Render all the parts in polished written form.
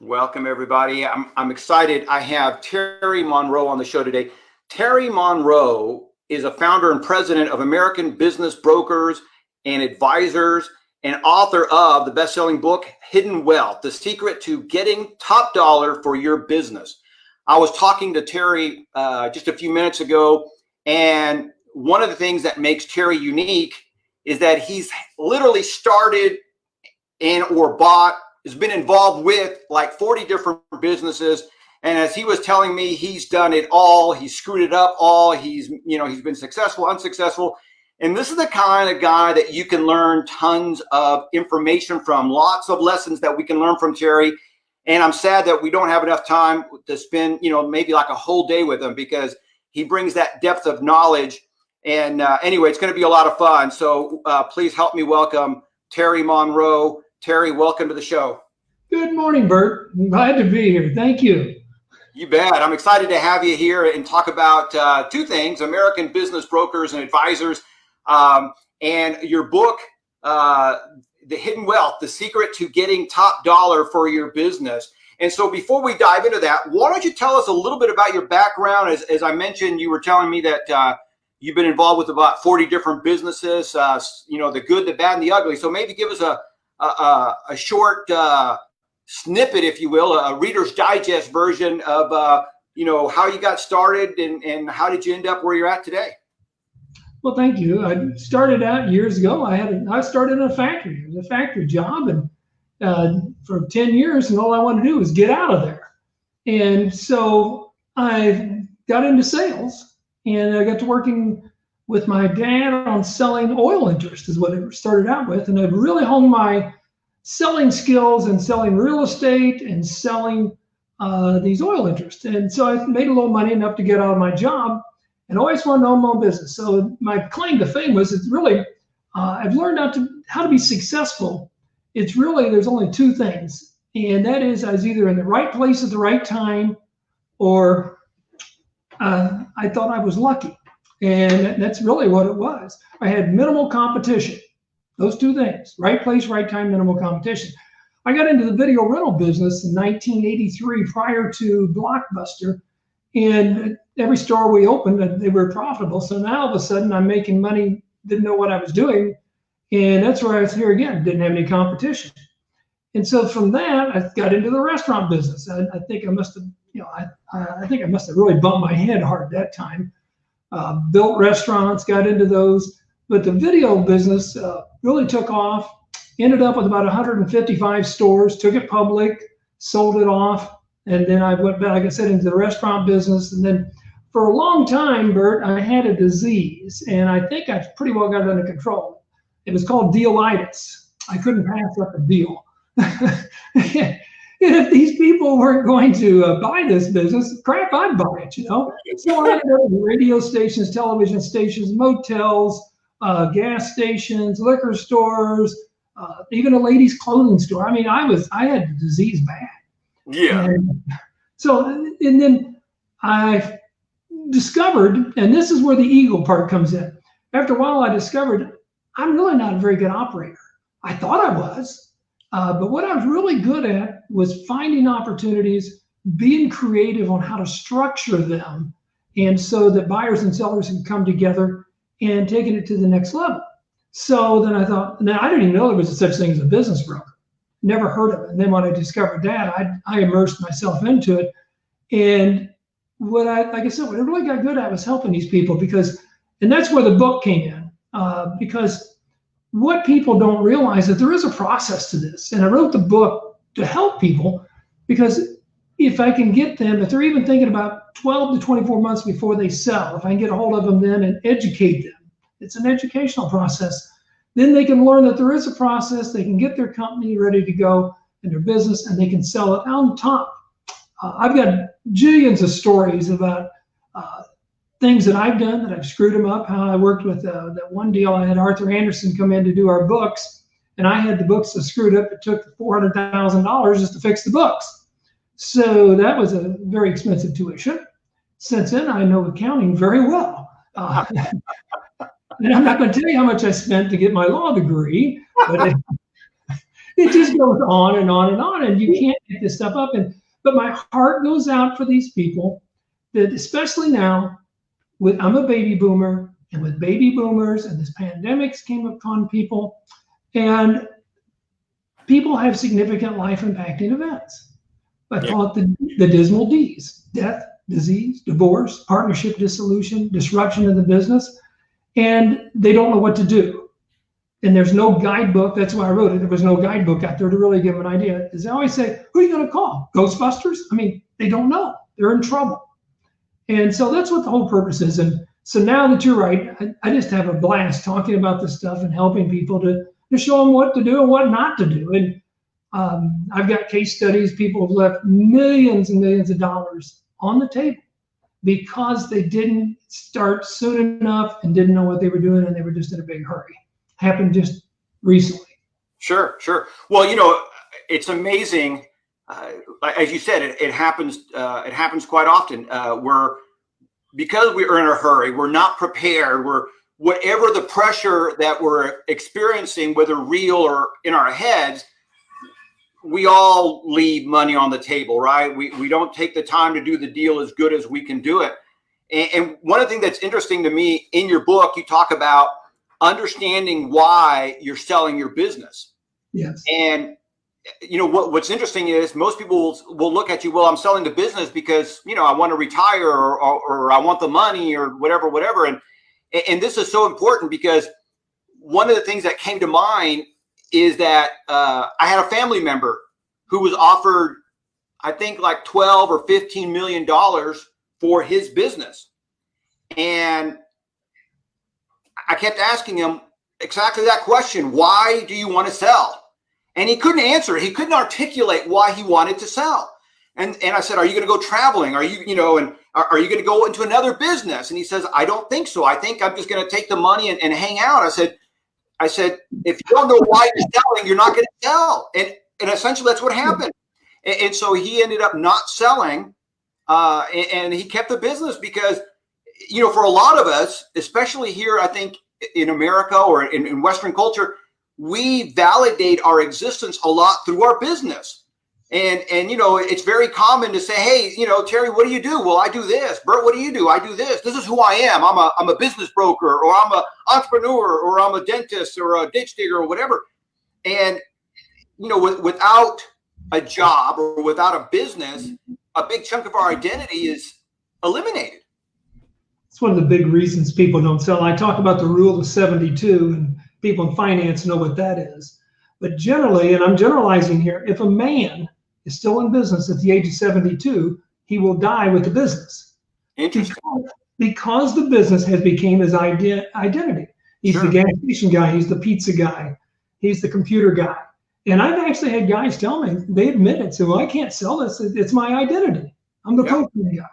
Welcome, everybody. I'm excited. I have Terry Monroe on the show today. Terry Monroe is a founder and president of American Business Brokers and Advisors and author of the best-selling book, Hidden Wealth, The Secret to Getting Top Dollar for Your Business. I was talking to Terry just a few minutes ago, and one of the things that makes Terry unique is that he's literally started and or bought, has been involved with like 40 different businesses. And as he was telling me, he's done it all. He's screwed it up all. He's been successful, unsuccessful. And this is the kind of guy that you can learn tons of information from, lots of lessons that we can learn from Terry. And I'm sad that we don't have enough time to spend, maybe like a whole day with him, because he brings that depth of knowledge. And anyway, it's going to be a lot of fun. So please help me welcome Terry Monroe. Terry, welcome to the show. Good morning, Bert. I'm glad to be here. Thank you. You bet. I'm excited to have you here and talk about two things: American Business Brokers and Advisors, and your book, The Hidden Wealth, The Secret to Getting Top Dollar for Your Business. And so before we dive into that, why don't you tell us a little bit about your background? As I mentioned, you were telling me that you've been involved with about 40 different businesses, the good, the bad, and the ugly. So maybe give us a short snippet, if you will, a Reader's Digest version of how you got started and how did you end up where you're at today? Well, thank you. I started out years ago. I started in a factory. It was a factory job, and for 10 years, and all I wanted to do was get out of there. And so I got into sales, and I got to working with my dad on selling oil interest is what it started out with. And I've really honed my selling skills and selling real estate and selling these oil interests. And so I made a little money enough to get out of my job and always wanted to own my own business. So my claim to fame was it's really, I've learned how to be successful. It's really, there's only two things. And that is I was either in the right place at the right time, or I thought I was lucky. And that's really what it was. I had minimal competition. Those two things: right place, right time, minimal competition. I got into the video rental business in 1983 prior to Blockbuster. And every store we opened, they were profitable. So now all of a sudden I'm making money, didn't know what I was doing. And that's where I was here again, didn't have any competition. And so from that, I got into the restaurant business. I think I must have, I think I must have really bumped my head hard that time. Built restaurants, got into those, but the video business really took off. Ended up with about 155 stores, took it public, sold it off, and then I went back, like I said, into the restaurant business. And then for a long time, Bert, I had a disease, and I think I pretty well got it under control. It was called dealitis. I couldn't pass up a deal. If these people weren't going to buy this business, crap, I'd buy it, So I ended up with radio stations, television stations, motels, gas stations, liquor stores, even a ladies' clothing store. I mean, I had the disease bad. Yeah. And then I discovered, and this is where the ego part comes in. After a while, I discovered I'm really not a very good operator. I thought I was. But what I was really good at was finding opportunities, being creative on how to structure them, and so that buyers and sellers can come together and taking it to the next level. So then I thought, now I didn't even know there was such thing as a business broker. Never heard of it. And then when I discovered that, I immersed myself into it. And what I really got good at was helping these people and that's where the book came in, because what people don't realize that there is a process to this. And I wrote the book to help people, because if I can get them, if they're even thinking about 12 to 24 months before they sell, if I can get a hold of them then and educate them, it's an educational process, then they can learn that there is a process. They can get their company ready to go in their business, and they can sell it on top. I've got jillions of stories about things that I've done that I've screwed them up. How I worked with that one deal. I had Arthur Anderson come in to do our books, and I had the books that screwed up. It took $400,000 just to fix the books. So that was a very expensive tuition. Since then, I know accounting very well. And I'm not going to tell you how much I spent to get my law degree, but it just goes on and on and on, and you can't get this stuff up. But my heart goes out for these people that, especially now, I'm a baby boomer, and with baby boomers and this pandemics came upon people, and people have significant life impacting events. I call it the Dismal Ds: death, disease, divorce, partnership dissolution, disruption of the business, and they don't know what to do. And there's no guidebook. That's why I wrote it. There was no guidebook out there to really give them an idea. As I always say, who are you going to call? Ghostbusters? I mean, they don't know. They're in trouble. And so that's what the whole purpose is. And so now that you're right, I just have a blast talking about this stuff and helping people to show them what to do and what not to do. And I've got case studies. People have left millions and millions of dollars on the table because they didn't start soon enough and didn't know what they were doing, and they were just in a big hurry. Happened just recently. Sure. Well, you know, it's amazing. As you said, it happens. It happens quite often. Because we are in a hurry, we're not prepared. Whatever the pressure that we're experiencing, whether real or in our heads, we all leave money on the table, right? We don't take the time to do the deal as good as we can do it. And one of the things that's interesting to me in your book, you talk about understanding why you're selling your business. Yes. And you know what's interesting is most people will look at you. Well, I'm selling the business because I want to retire or I want the money or whatever. And this is so important because one of the things that came to mind is that I had a family member who was offered, I think, like $12 or $15 million for his business, and I kept asking him exactly that question. Why do you want to sell? And he couldn't answer. He couldn't articulate why he wanted to sell. And I said, are you going to go traveling? Are you going to go into another business? And he says, I don't think so. I think I'm just going to take the money and hang out. I said, if you don't know why you're selling, you're not going to sell. And essentially that's what happened. And so he ended up not selling, and he kept the business because, for a lot of us, especially here, I think in America or in Western culture, we validate our existence a lot through our business. And it's very common to say, hey, Terry, what do you do? Well, I do this. Bert, what do you do? I do this. This is who I am. I'm a business broker, or I'm an entrepreneur, or I'm a dentist, or a ditch digger, or whatever. And, without a job or without a business, a big chunk of our identity is eliminated. It's one of the big reasons people don't sell. I talk about the rule of 72, and people in finance know what that is. But generally, and I'm generalizing here, if a man is still in business at the age of 72, he will die with the business. Interesting. Because the business has become his identity. He's Sure. the gas station guy. He's the pizza guy. He's the computer guy. And I've actually had guys tell me, they admit it. So, well, I can't sell this. It's my identity. I'm the propane guy.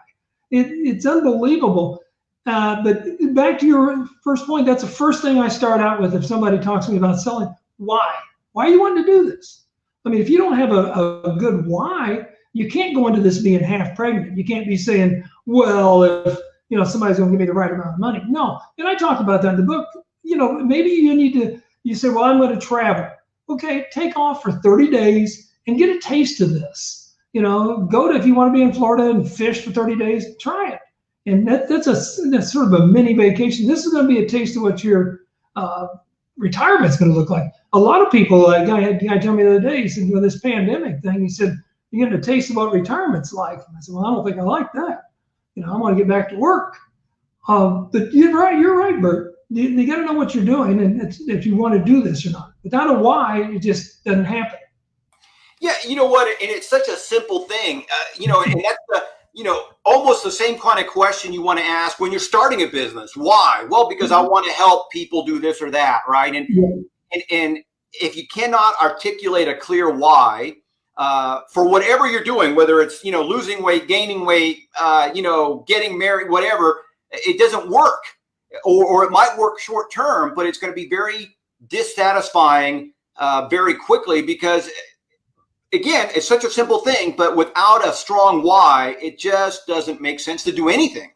It's unbelievable. But back to your first point, that's the first thing I start out with if somebody talks to me about selling. Why? Why are you wanting to do this? I mean, if you don't have a good why, you can't go into this being half pregnant. You can't be saying, well, if somebody's going to give me the right amount of money. No. And I talked about that in the book. Maybe you say, well, I'm going to travel. Okay, take off for 30 days and get a taste of this. If you want to be in Florida and fish for 30 days, try it. And that's sort of a mini vacation. This is going to be a taste of what your retirement's going to look like. A lot of people, a guy told me the other day, he said, with this pandemic thing, he said, you're getting a taste of what retirement's like. And I said, well, I don't think I like that. I want to get back to work. But you're right, Bert. You got to know what you're doing and if you want to do this or not. Without a why, it just doesn't happen. Yeah, you know what? And it's such a simple thing, and that's almost the same kind of question you want to ask when you're starting a business. Why? Well, because I want to help people do this or that, right? And if you cannot articulate a clear why for whatever you're doing, whether it's losing weight, gaining weight, getting married, whatever, it doesn't work, or it might work short term, but it's going to be very dissatisfying very quickly because. Again, it's such a simple thing, but without a strong why, it just doesn't make sense to do anything.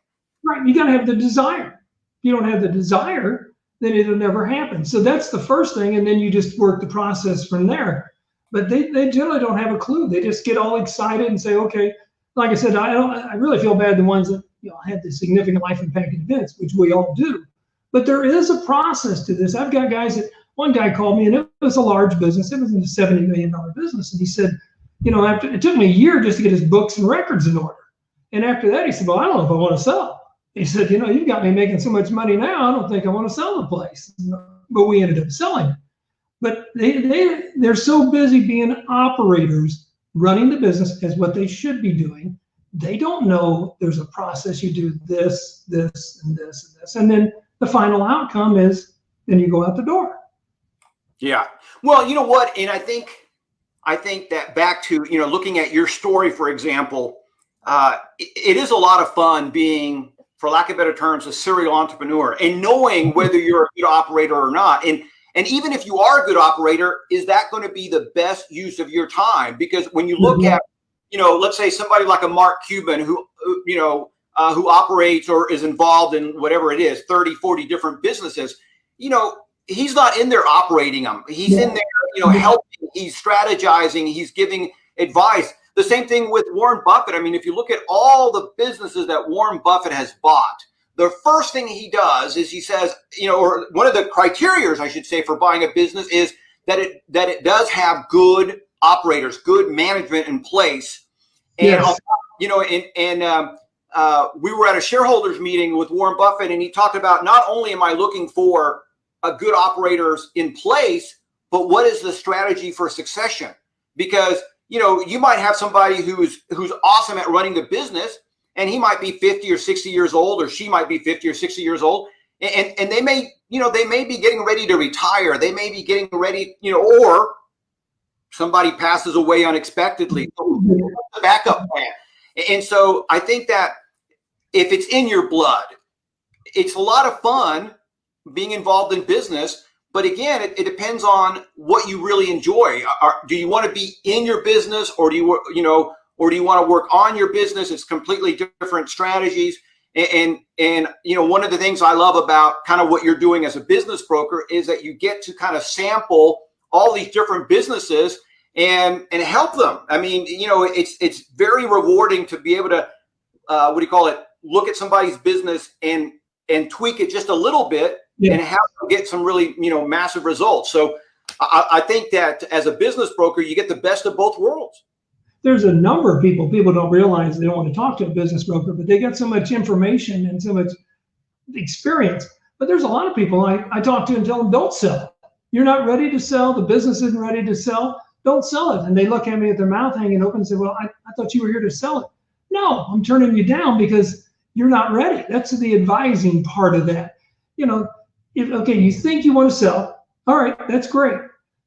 Right. You got to have the desire. If you don't have the desire, then it'll never happen. So that's the first thing. And then you just work the process from there. but they generally don't have a clue. They just get all excited and say, okay, like I said, I really feel bad the ones that had the significant life impacting events, which we all do. But there is a process to this. I've got guys that, one guy called me, and it was a large business. It was a $70 million business. And he said, it took me a year just to get his books and records in order. And after that, he said, well, I don't know if I want to sell. He said, you've got me making so much money now, I don't think I want to sell the place. But we ended up selling it. But they're so busy being operators, running the business as what they should be doing. They don't know there's a process. You do this, this, and this, and this. And then the final outcome is then you go out the door. Yeah. Well, you know what? And I think that back to, looking at your story, for example, it is a lot of fun being, for lack of better terms, a serial entrepreneur and knowing whether you're a good operator or not. And even if you are a good operator, is that going to be the best use of your time? Because when you look at, let's say somebody like a Mark Cuban who operates or is involved in whatever it is, 30, 40 different businesses, he's not in there operating them. He's in there, helping, he's strategizing, he's giving advice. The same thing with Warren Buffett. I mean, if you look at all the businesses that Warren Buffett has bought, the first thing he does is he says, or one of the criteria, I should say, for buying a business is that it does have good operators, good management in place. And, Yes. We were at a shareholders meeting with Warren Buffett, and he talked about not only am I looking for a good operators in place, but what is the strategy for succession? Because you might have somebody who's awesome at running the business, and he might be 50 or 60 years old, or she might be 50 or 60 years old, and they may be getting ready to retire. They may be getting ready, or somebody passes away unexpectedly. So the backup plan. And so I think that if it's in your blood, it's a lot of fun being involved in business. But again, it depends on what you really enjoy. Do you want to be in your business, or do you want to work on your business? It's completely different strategies. And one of the things I love about kind of what you're doing as a business broker is that you get to kind of sample all these different businesses and help them. I mean, it's very rewarding to be able to, look at somebody's business and tweak it just a little bit. Yeah. And have to get some really, massive results. So I think that as a business broker, you get the best of both worlds. There's a number of people don't realize they don't want to talk to a business broker, but they got so much information and so much experience. But there's a lot of people I talk to and tell them, don't sell. You're not ready to sell. The business isn't ready to sell. Don't sell it. And they look at me with their mouth hanging open and say, well, I thought you were here to sell it. No, I'm turning you down because you're not ready. That's the advising part of that. Okay, you think you want to sell. All right, that's great.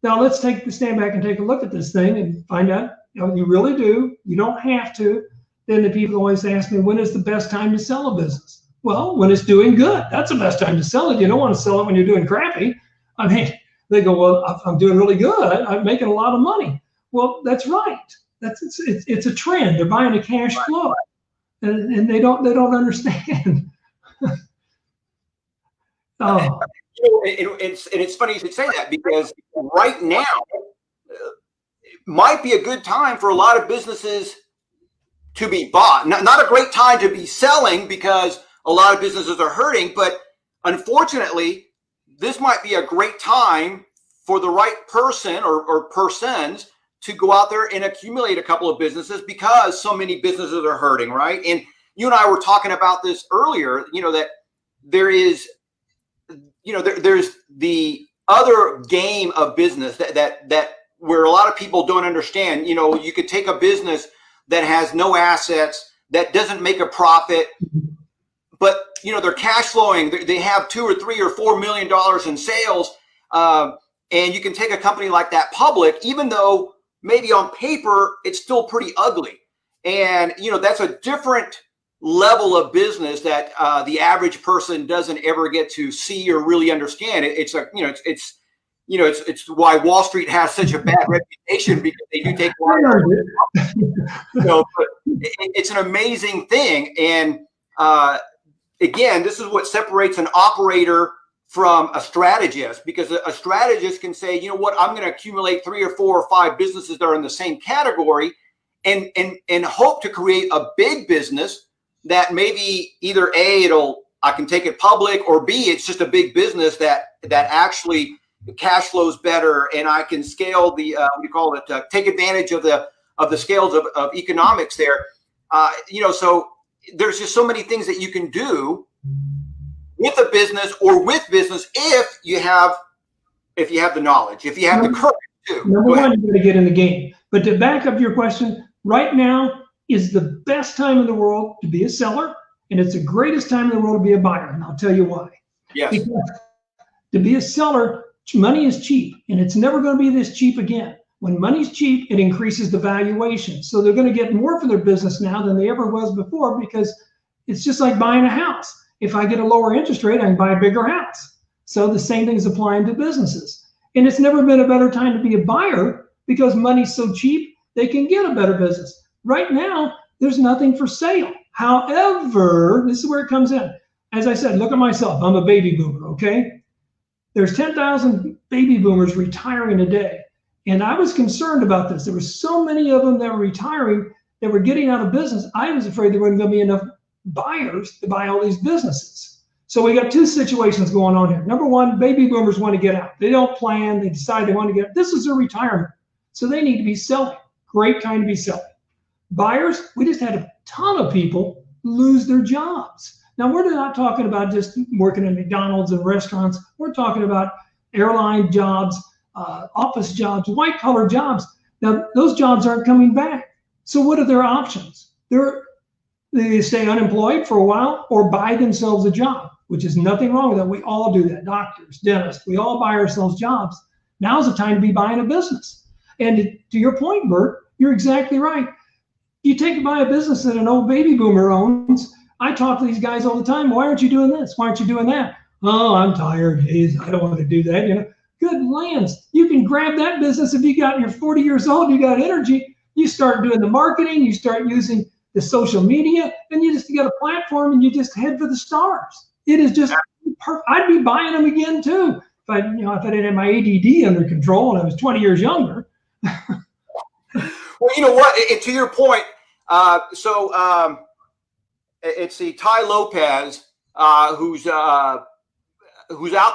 Now let's stand back and take a look at this thing and find out, you really do. You don't have to. Then the people always ask me, when is the best time to sell a business? Well, when it's doing good. That's the best time to sell it. You don't want to sell it when you're doing crappy. I mean, they go, well, I'm doing really good. I'm making a lot of money. Well, that's right. It's a trend. They're buying a cash flow, and they don't understand. Oh. It's funny you should say that, because right now might be a good time for a lot of businesses to be bought. Not a great time to be selling, because a lot of businesses are hurting, but unfortunately, this might be a great time for the right person or persons to go out there and accumulate a couple of businesses, because so many businesses are hurting, right? And you and I were talking about this earlier, that there is, there's the other game of business that where a lot of people don't understand. You could take a business that has no assets, that doesn't make a profit, but they're cash flowing. They have $2 or $3 or $4 million in sales, and you can take a company like that public, even though maybe on paper it's still pretty ugly. And that's a different level of business that the average person doesn't ever get to see or really understand. It's why Wall Street has such a bad reputation, because they do take a lot of but it's an amazing thing. And again, this is what separates an operator from a strategist, because a strategist can say, you know what, I'm going to accumulate 3 or 4 or 5 businesses that are in the same category and hope to create a big business that maybe either I can take it public, or B, it's just a big business that actually cash flows better, and I can scale the take advantage of the scales of economics there. So there's just so many things that you can do with a business or with business if you have the knowledge, if you have the courage too. Number one, you got to get in the game. But to back up your question, right now is the best time in the world to be a seller, and it's the greatest time in the world to be a buyer. And I'll tell you why. Yes. Because to be a seller, money is cheap, and it's never going to be this cheap again. When money's cheap, it increases the valuation. So they're going to get more for their business now than they ever was before, because it's just like buying a house. If I get a lower interest rate, I can buy a bigger house. So the same thing is applying to businesses. And it's never been a better time to be a buyer, because money's so cheap, they can get a better business. Right now, there's nothing for sale. However, this is where it comes in. As I said, look at myself. I'm a baby boomer, okay? There's 10,000 baby boomers retiring a day. And I was concerned about this. There were so many of them that were retiring, that were getting out of business. I was afraid there weren't going to be enough buyers to buy all these businesses. So we got 2 situations going on here. Number one, baby boomers want to get out. They don't plan. They decide they want to get out. This is their retirement. So they need to be selling. Great time to be selling. Buyers, we just had a ton of people lose their jobs. Now, we're not talking about just working at McDonald's and restaurants. We're talking about airline jobs, office jobs, white-collar jobs. Now, those jobs aren't coming back. So what are their options? They stay unemployed for a while or buy themselves a job, which is nothing wrong with that. We all do that. Doctors, dentists, we all buy ourselves jobs. Now's the time to be buying a business. And to your point, Bert, you're exactly right. You take and buy a business that an old baby boomer owns. I talk to these guys all the time. Why aren't you doing this? Why aren't you doing that? Oh, I'm tired. I don't want to do that. Good lands. You can grab that business if you're 40 years old, you got energy. You start doing the marketing, you start using the social media, and you got a platform, and you just head for the stars. It is just perfect. I'd be buying them again too if I didn't have my ADD under control and I was 20 years younger. Well, you know what? To your point, it's the Ty Lopez who's out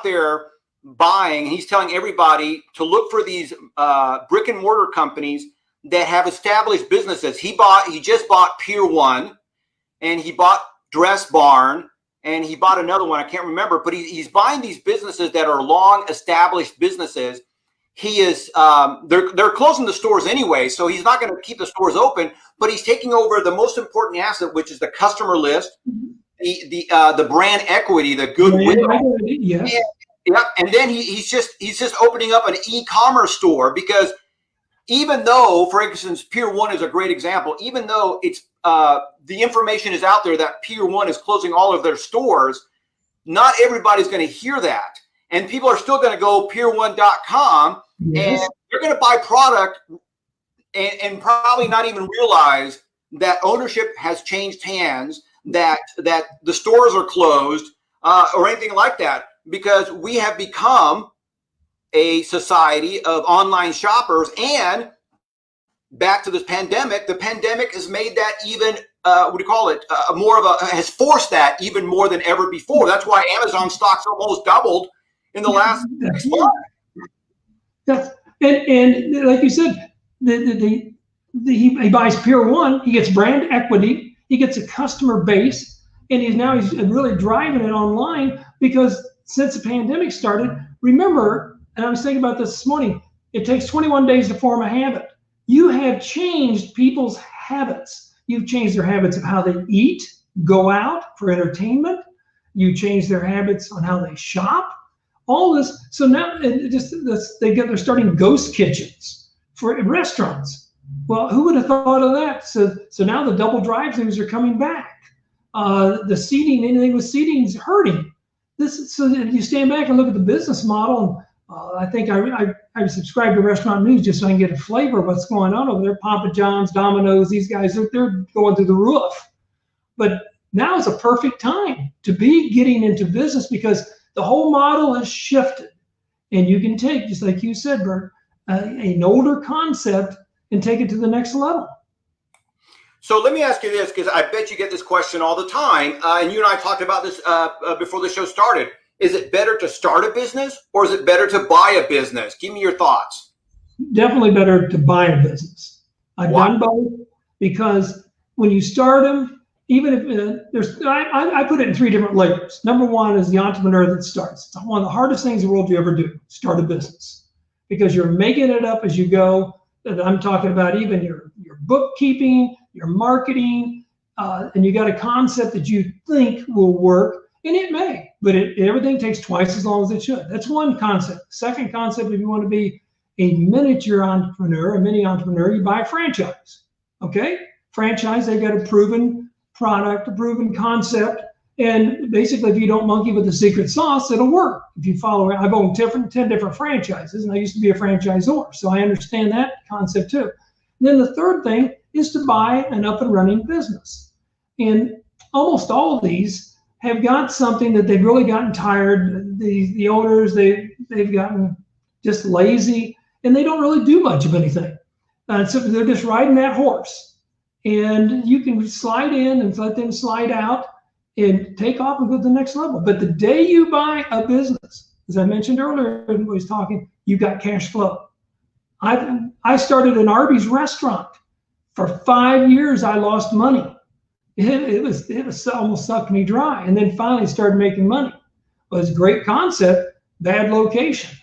there buying. He's telling everybody to look for these brick and mortar companies that have established businesses. He just bought Pier 1, and he bought Dress Barn, and he bought another one. I can't remember, but he's buying these businesses that are long established businesses. He is they're closing the stores anyway, so he's not going to keep the stores open, but he's taking over the most important asset, which is the customer list, the brand equity, the goodwill. Yes. And then he's just opening up an e-commerce store, because even though, for instance, Pier 1 is a great example, even though it's the information is out there that Pier 1 is closing all of their stores, not everybody's going to hear that. And people are still going to go pier1.com, yes, and they're going to buy product and probably not even realize that ownership has changed hands, that the stores are closed or anything like that, because we have become a society of online shoppers. And back to this pandemic, the pandemic has made that even has forced that even more than ever before. That's why Amazon stocks almost doubled in the last 6 months. Yes. And like you said, he buys Pier 1, he gets brand equity, he gets a customer base, and he's really driving it online, because since the pandemic started, remember, and I was thinking about this morning, it takes 21 days to form a habit. You have changed people's habits. You've changed their habits of how they eat, go out for entertainment. You change their habits on how they shop. All this. So now they're starting ghost kitchens for restaurants. Well, who would have thought of that? So now the double drive-thrus are coming back. The seating, anything with seating is hurting. So if you stand back and look at the business model, I think I subscribe to Restaurant News just so I can get a flavor of what's going on over there. Papa John's, Domino's, these guys, they're going through the roof. But now is a perfect time to be getting into business, because The whole model has shifted. And you can take, just like you said, Bert, an older concept and take it to the next level. So let me ask you this, because I bet you get this question all the time. And you and I talked about this before the show started. Is it better to start a business or is it better to buy a business? Give me your thoughts. Definitely better to buy a business. I've done both, because when you start them, even if I put it in 3 different layers. Number one is the entrepreneur that starts. It's one of the hardest things in the world you ever do, start a business, because you're making it up as you go. And I'm talking about even your bookkeeping, your marketing, and you got a concept that you think will work, and it may, but everything takes twice as long as it should. That's one concept. Second concept, if you want to be a miniature entrepreneur, a mini entrepreneur, you buy a franchise. Okay? Franchise, they've got a proven product, a proven concept, and basically if you don't monkey with the secret sauce, it'll work. If you follow, I've owned 10 different franchises, and I used to be a franchisor, so I understand that concept too. And then the third thing is to buy an up and running business. And almost all of these have got something that they've really gotten tired. The owners, they've gotten just lazy, and they don't really do much of anything. So they're just riding that horse. And you can slide in and let them slide out and take off and go to the next level. But the day you buy a business, as I mentioned earlier when we was talking, you got cash flow. I started an Arby's restaurant. For 5 years, I lost money. It was almost sucked me dry. And then finally started making money. It was a great concept, bad location,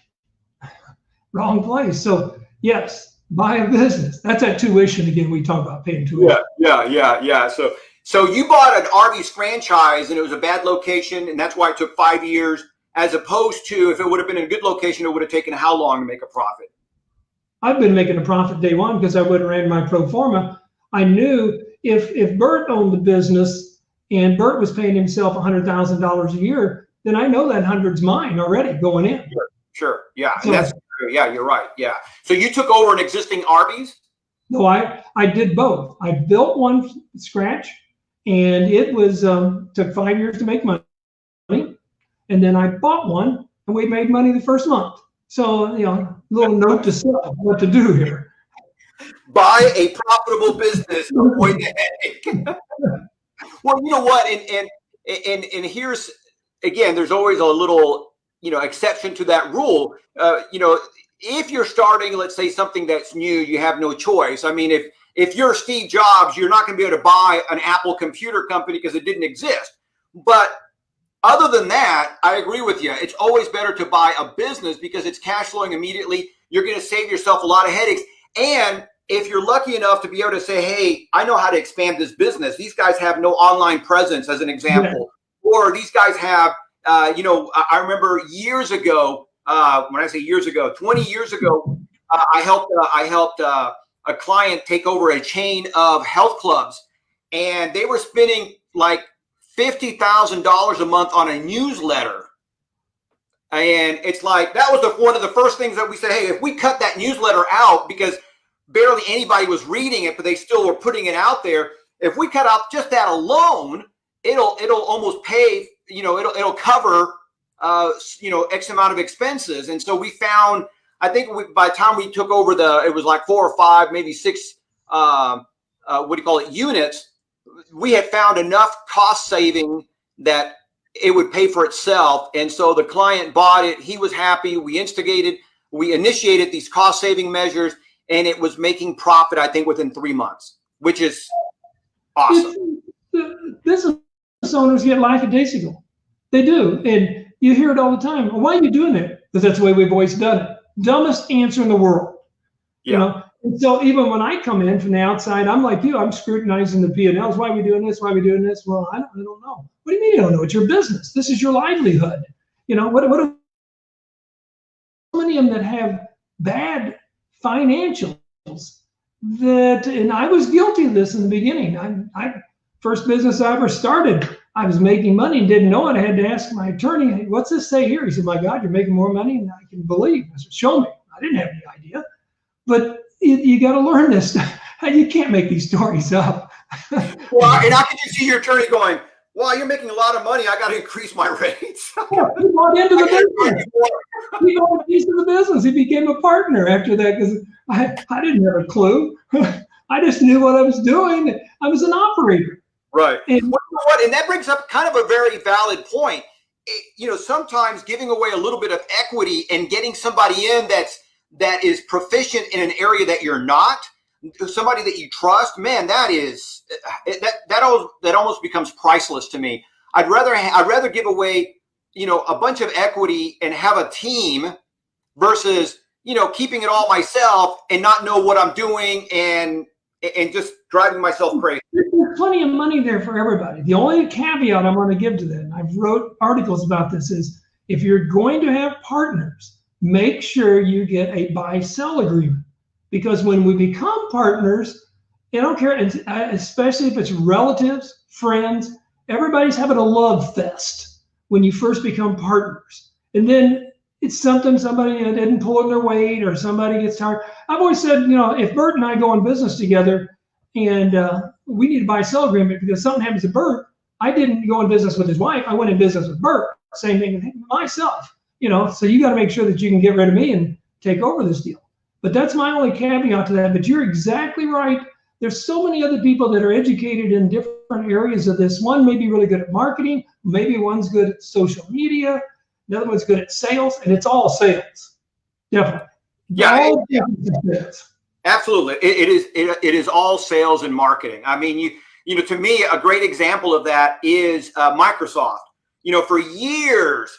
wrong place. So yes, buy a business. That's that tuition again. We talk about paying tuition. Yeah. So you bought an Arby's franchise and it was a bad location, and that's why it took 5 years, as opposed to if it would have been in a good location, it would have taken how long to make a profit? I've been making a profit day one because I would have ran my pro forma. I knew if Bert owned the business and Bert was paying himself $100,000 a year, then I know that 100's mine already going in. Sure. Yeah. So, and that's true. Yeah, you're right. Yeah. So you took over an existing Arby's? No, I did both. I built one from scratch, and it was took 5 years to make money. And then I bought one, and we made money the first month. So, little note to self what to do here. Buy a profitable business. Avoid the headache. Well, you know what? And here's, again, there's always a little, exception to that rule. If you're starting, let's say, something that's new, you have no choice. I mean, if you're Steve Jobs, you're not going to be able to buy an Apple computer company because it didn't exist. But other than that, I agree with you. It's always better to buy a business because it's cash flowing immediately. You're going to save yourself a lot of headaches. And if you're lucky enough to be able to say, hey, I know how to expand this business. These guys have no online presence, as an example. Yeah. Or these guys have, I remember years ago, when I say years ago, 20 years ago, I helped a client take over a chain of health clubs, and they were spending like $50,000 a month on a newsletter. And it's like, that was one of the first things that we said, hey, if we cut that newsletter out, because barely anybody was reading it, but they still were putting it out there. If we cut out just that alone, it'll almost pay, it'll cover, X amount of expenses. And so we found, I think by the time we took over it was like 4 or 5, maybe 6, units. We had found enough cost saving that it would pay for itself. And so the client bought it. He was happy. We initiated these cost saving measures, and it was making profit, I think, within 3 months, which is awesome. Business owners get lackadaisical. They do. And you hear it all the time. Well, why are you doing it? Because that's the way we've always done it. Dumbest answer in the world. Yeah. And so even when I come in from the outside, I'm like you, I'm scrutinizing the P&Ls. Why are we doing this? Why are we doing this? Well, I don't know. What do you mean you don't know? It's your business. This is your livelihood. What are so many of them that have bad financials and I was guilty of this in the beginning. I first business I ever started, I was making money and didn't know it. I had to ask my attorney, hey, what's this say here? He said, my God, you're making more money than I can believe. I said, show me. I didn't have any idea. But you got to learn this. You can't make these stories up. Well, and I can just see your attorney going, well, you're making a lot of money. I got to increase my rates. Yeah, he bought into the business. He bought a piece of the business. He became a partner after that because I didn't have a clue. I just knew what I was doing. I was an operator. Right. And, well, you know what? And that brings up kind of a very valid point. Sometimes giving away a little bit of equity and getting somebody in that is proficient in an area that you're not, somebody that you trust, man, that almost becomes priceless to me. I'd rather give away, a bunch of equity and have a team versus, keeping it all myself and not know what I'm doing and just driving myself crazy. There's plenty of money there for everybody. The only caveat I want to give to them, I've wrote articles about this, is if you're going to have partners, make sure you get a buy-sell agreement. Because when we become partners, I don't care, especially if it's relatives, friends, everybody's having a love fest when you first become partners. And then it's somebody didn't pull in their weight or somebody gets tired. I've always said, if Bert and I go in business together and we need a buy-sell agreement because something happens to Bert, I didn't go in business with his wife. I went in business with Bert. Same thing with myself. So you got to make sure that you can get rid of me and take over this deal. But that's my only caveat to that. But you're exactly right. There's so many other people that are educated in different areas of this. One may be really good at marketing. Maybe one's good at social media. Another one's good at sales. And it's all sales. Definitely. Yeah. Sales. Absolutely. It is all sales and marketing. I mean, to me, a great example of that is Microsoft. For years,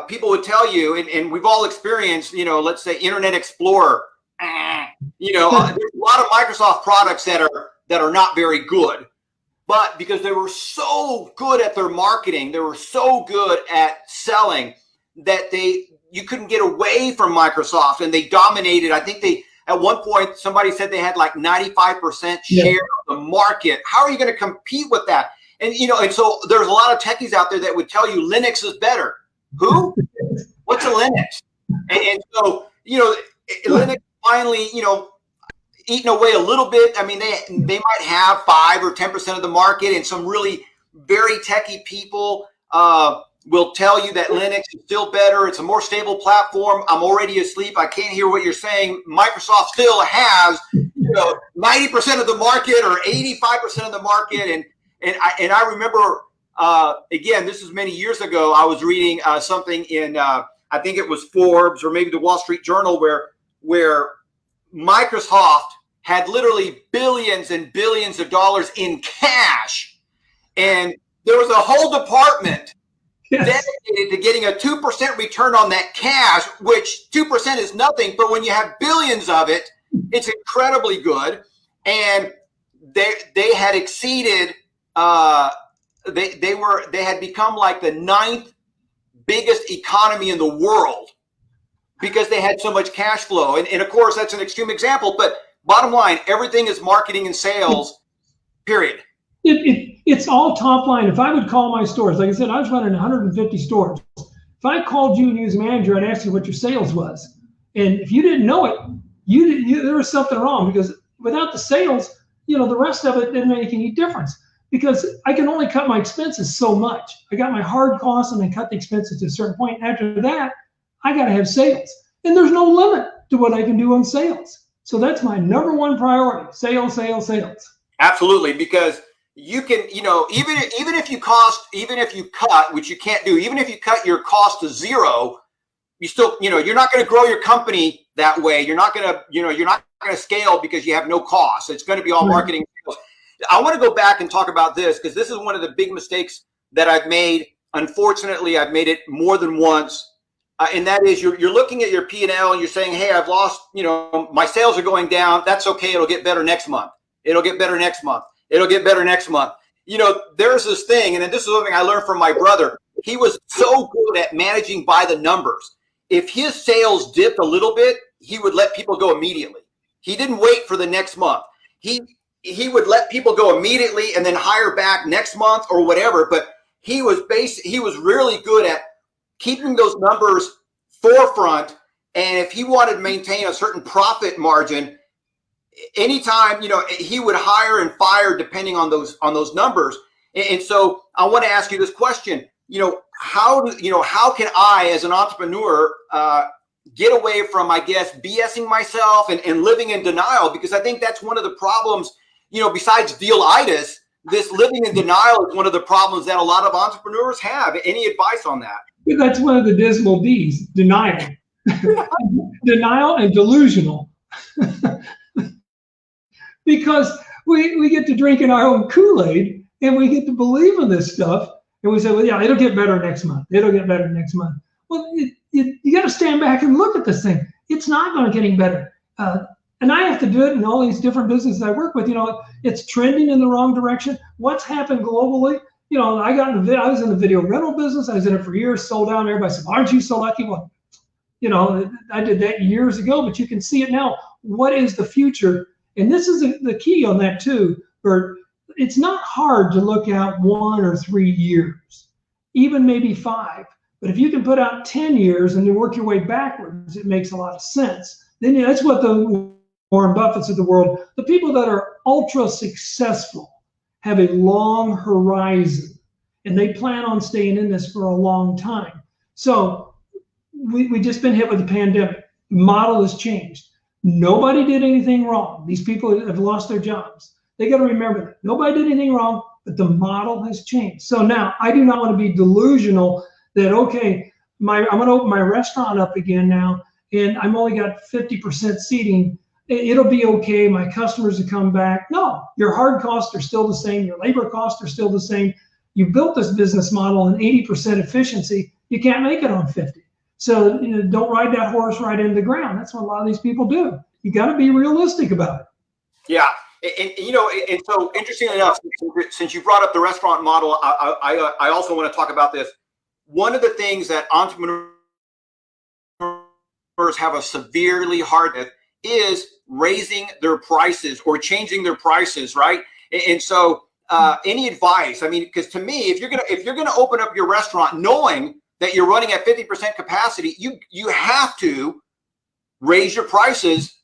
people would tell you, and we've all experienced, let's say Internet Explorer, there's a lot of Microsoft products that are not very good, but because they were so good at their marketing, they were so good at selling that you couldn't get away from Microsoft, and they dominated. I think at one point, somebody said they had like 95% share of the market. How are you going to compete with that? And, and so there's a lot of techies out there that would tell you Linux is better. Who? What's a Linux? And so, Linux finally, eating away a little bit. I mean, they might have 5 or 10% of the market, and some really very techie people will tell you that Linux is still better. It's a more stable platform. I'm already asleep. I can't hear what you're saying. Microsoft still has, 90% of the market or 85% of the market. And I remember, again, this is many years ago, I was reading something in, I think it was Forbes or maybe the Wall Street Journal where Microsoft had literally billions and billions of dollars in cash. And there was a whole department dedicated to getting a 2% return on that cash, which 2% is nothing, but when you have billions of it, it's incredibly good. And they had exceeded, they had become like the 9th biggest economy in the world because they had so much cash flow. And of course, that's an extreme example, but bottom line, everything is marketing and sales, period. It's all top line. If I would call my stores, like I said, I was running 150 stores. If I called you and you as a manager, I'd ask you what your sales was. And if you didn't know it, there was something wrong, because without the sales, the rest of it didn't make any difference, because I can only cut my expenses so much. I got my hard costs and I cut the expenses to a certain point. After that, I got to have sales. And there's no limit to what I can do on sales. So that's my number one priority: sales, sales, sales. Absolutely, because you can, even if you cut, which you can't do, even if you cut your cost to zero, you still, you're not going to grow your company that way. You're not going to scale because you have no cost. It's going to be all marketing. I want to go back and talk about this, because this is one of the big mistakes that I've made. Unfortunately, I've made it more than once. And that is you're looking at your P&L and you're saying, hey, I've lost, my sales are going down. That's okay. It'll get better next month. It'll get better next month. It'll get better next month. There's this thing, and this is something I learned from my brother. He was so good at managing by the numbers. If his sales dipped a little bit, he would let people go immediately. He didn't wait for the next month. He would let people go immediately and then hire back next month or whatever. But he was really good at keeping those numbers forefront. And if he wanted to maintain a certain profit margin, anytime, he would hire and fire depending on those numbers. And so I want to ask you this question. How can I, as an entrepreneur, get away from, I guess, BSing myself and living in denial? Because I think that's one of the problems, besides deal-itis, this living in denial is one of the problems that a lot of entrepreneurs have. Any advice on that? That's one of the dismal D's, denial. Denial and delusional. Because we get to drink in our own Kool-Aid and we get to believe in this stuff. And we say, well, yeah, it'll get better next month. It'll get better next month. Well, you got to stand back and look at this thing. It's not going to get any better. And I have to do it in all these different businesses I work with. It's trending in the wrong direction. What's happened globally? I was in the video rental business. I was in it for years, sold out. And everybody said, aren't you so lucky? Well, I did that years ago, but you can see it now. What is the future? And this is the key on that too, Bert. It's not hard to look out 1 or 3 years, even maybe 5. But if you can put out 10 years and then work your way backwards, it makes a lot of sense. Then that's what the Warren Buffetts of the world, the people that are ultra successful, have a long horizon and they plan on staying in this for a long time. So we just been hit with the pandemic. Model has changed. Nobody did anything wrong. These people have lost their jobs. They got to remember that. Nobody did anything wrong, but the model has changed. So now I do not want to be delusional that, okay, I'm going to open my restaurant up again now, and I'm only got 50% seating. It'll be okay. My customers will come back. No, your hard costs are still the same. Your labor costs are still the same. You built this business model on 80% efficiency. You can't make it on 50. So don't ride that horse right into the ground. That's what a lot of these people do. You got to be realistic about it. Yeah. And so interestingly enough, since you brought up the restaurant model, I also want to talk about this. One of the things that entrepreneurs have a severely hard with is raising their prices or changing their prices, right? And so any advice? I mean, because to me, if you're gonna open up your restaurant knowing that you're running at 50% capacity, you have to raise your prices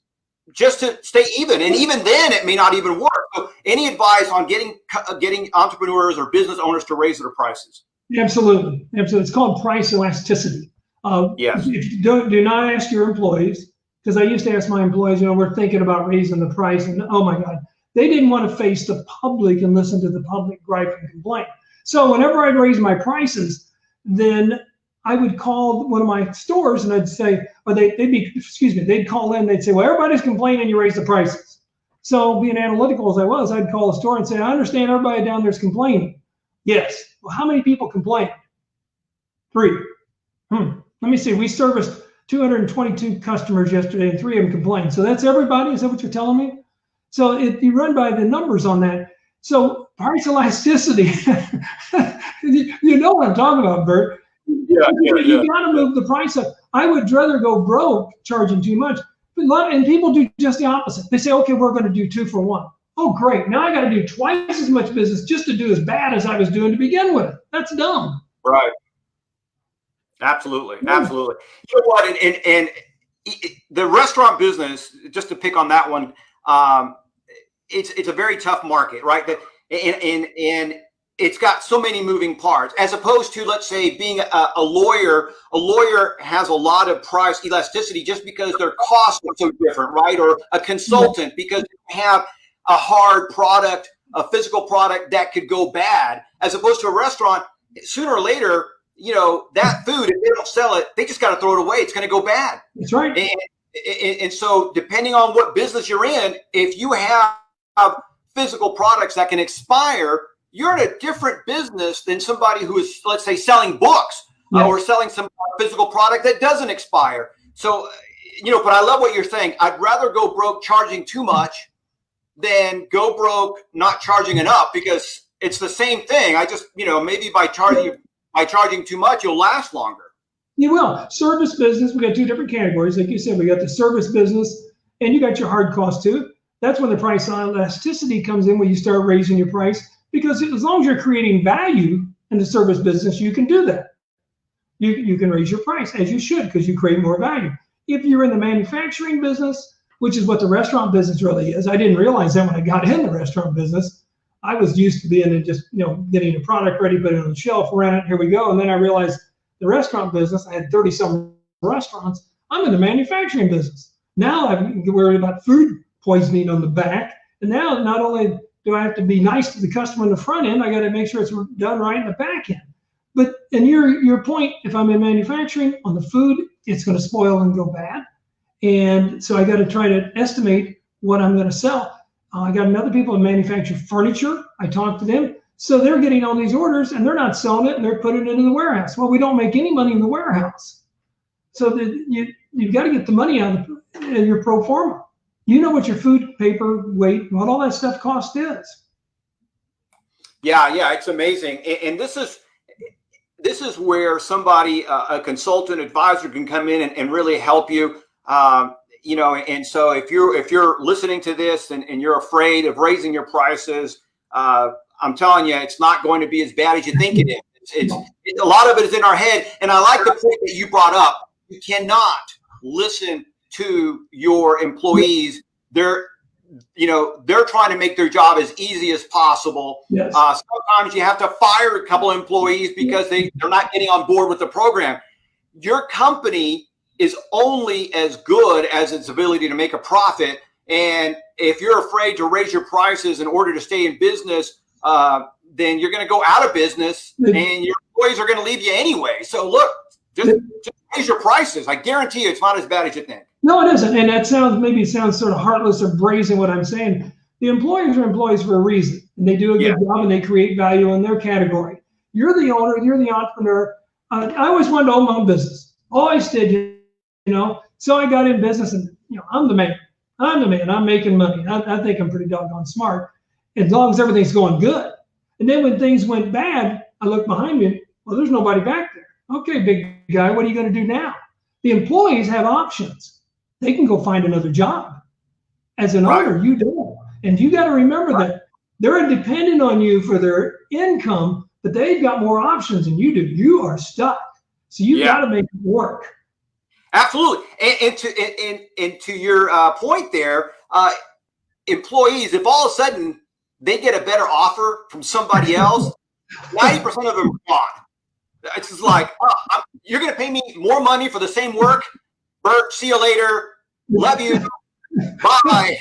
just to stay even. And even then it may not even work. So any advice on getting entrepreneurs or business owners to raise their prices? Absolutely. It's called price elasticity. Yes. If you do not ask your employees, because I used to ask my employees, we're thinking about raising the price, and oh my God, they didn't want to face the public and listen to the public gripe and complain. So whenever I'd raise my prices, then I would call one of my stores and I'd say, or they'd call in, they'd say, well, everybody's complaining you raised the prices. So being analytical as I was, I'd call the store and say, I understand everybody down there's complaining. Yes. Well, how many people complained? 3. Let me see. We serviced 222 customers yesterday and 3 of them complained. So that's everybody? Is that what you're telling me? So if you run by the numbers on that. So price elasticity, you know what I'm talking about, Bert. You got to move the price up. I would rather go broke charging too much. And people do just the opposite. They say, okay, we're going to do 2 for 1. Oh, great. Now I got to do twice as much business just to do as bad as I was doing to begin with. That's dumb. Right. Absolutely. Absolutely. You know what? And the restaurant business, just to pick on that one, it's a very tough market, right? And it's got so many moving parts, as opposed to, let's say, being a lawyer. A lawyer has a lot of price elasticity just because their costs are so different, right? Or a consultant, because you have a hard product, a physical product that could go bad, as opposed to a restaurant. Sooner or later, that food, if they don't sell it, they just got to throw it away. It's going to go bad. That's right. And so depending on what business you're in, if you have physical products that can expire, you're in a different business than somebody who is, let's say, selling books or selling some physical product that doesn't expire. So, but I love what you're saying. I'd rather go broke charging too much than go broke not charging enough, because it's the same thing. I just, maybe by charging too much, you'll last longer. You will. Service business, we got 2 different categories. Like you said, we got the service business and you got your hard cost too. That's when the price elasticity comes in, when you start raising your price, because as long as you're creating value in the service business, you can do that. You can raise your price, as you should, because you create more value. If you're in the manufacturing business, which is what the restaurant business really is, I didn't realize that when I got in the restaurant business. I was used to being in just, getting a product ready, put it on the shelf, ran it, here we go. And then I realized the restaurant business, I had 30 some restaurants. I'm in the manufacturing business. Now I'm worried about food poisoning on the back. And now not only do I have to be nice to the customer on the front end, I got to make sure it's done right in the back end. But and your point, if I'm in manufacturing on the food, it's going to spoil and go bad. And so I got to try to estimate what I'm going to sell. I got another people who manufacture furniture. I talked to them. So they're getting all these orders and they're not selling it and they're putting it into the warehouse. Well, we don't make any money in the warehouse. So you've got to get the money out of your pro forma. You know what your food, paper, weight, what all that stuff cost is. Yeah, it's amazing. And this is where somebody, a consultant advisor, can come in and really help you. And so if you're listening to this and you're afraid of raising your prices, I'm telling you, it's not going to be as bad as you think it is. It's a lot of it is in our head. And I like the point that you brought up. You cannot listen to your employees. They're trying to make their job as easy as possible. Yes. Sometimes you have to fire a couple of employees because they're not getting on board with the program. Your company is only as good as its ability to make a profit. And if you're afraid to raise your prices in order to stay in business, then you're going to go out of business and your employees are going to leave you anyway. So look, just raise your prices. I guarantee you it's not as bad as you think. No, it isn't. And that sounds sort of heartless or brazen what I'm saying. The employees are employees for a reason. And they do a good job and they create value in their category. You're the owner, you're the entrepreneur. I always wanted to own my own business. Always did, So I got in business and, I'm the man. I'm making money. I think I'm pretty doggone smart as long as everything's going good. And then when things went bad, I looked behind me. Well, there's nobody back there. Okay, big guy, what are you going to do now? The employees have options. They can go find another job. As an owner, you don't. And you got to remember that they're dependent on you for their income, but they've got more options than you do. You are stuck. So you got to make it work. Absolutely. And to your point there, employees, if all of a sudden they get a better offer from somebody else, 90% of them are gone. It's just like, you're going to pay me more money for the same work? Bert, see you later. Love you. Bye.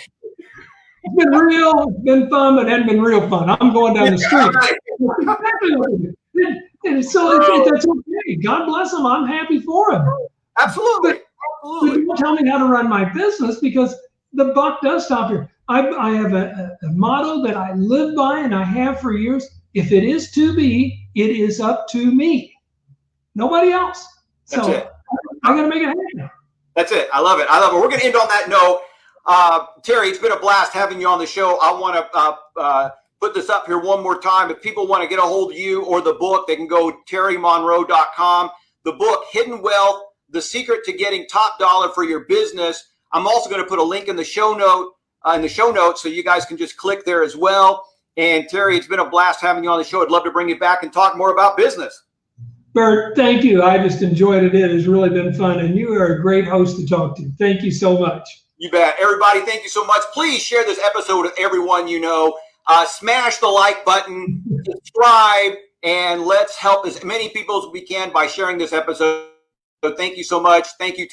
It's been real. It's been fun, but it hasn't been real fun. I'm going down the street. And so that's okay. God bless him. I'm happy for him. Absolutely. But don't tell me how to run my business because the buck does stop here. I have a motto that I live by and I have for years. If it is to be, it is up to me. Nobody else. That's it. I got to make it happen. That's it. I love it. We're going to end on that note. Terry, it's been a blast having you on the show. I want to put this up here one more time. If people want to get a hold of you or the book, they can go terrymonroe.com. The book, Hidden Wealth, The Secret to Getting Top Dollar for Your Business. I'm also going to put a link in the show notes so you guys can just click there as well. And Terry, it's been a blast having you on the show. I'd love to bring you back and talk more about business. Bert, thank you. I just enjoyed it. It has really been fun. And you are a great host to talk to. Thank you so much. You bet. Everybody, thank you so much. Please share this episode with everyone you know. Smash the like button, subscribe, and let's help as many people as we can by sharing this episode. So thank you so much. Thank you.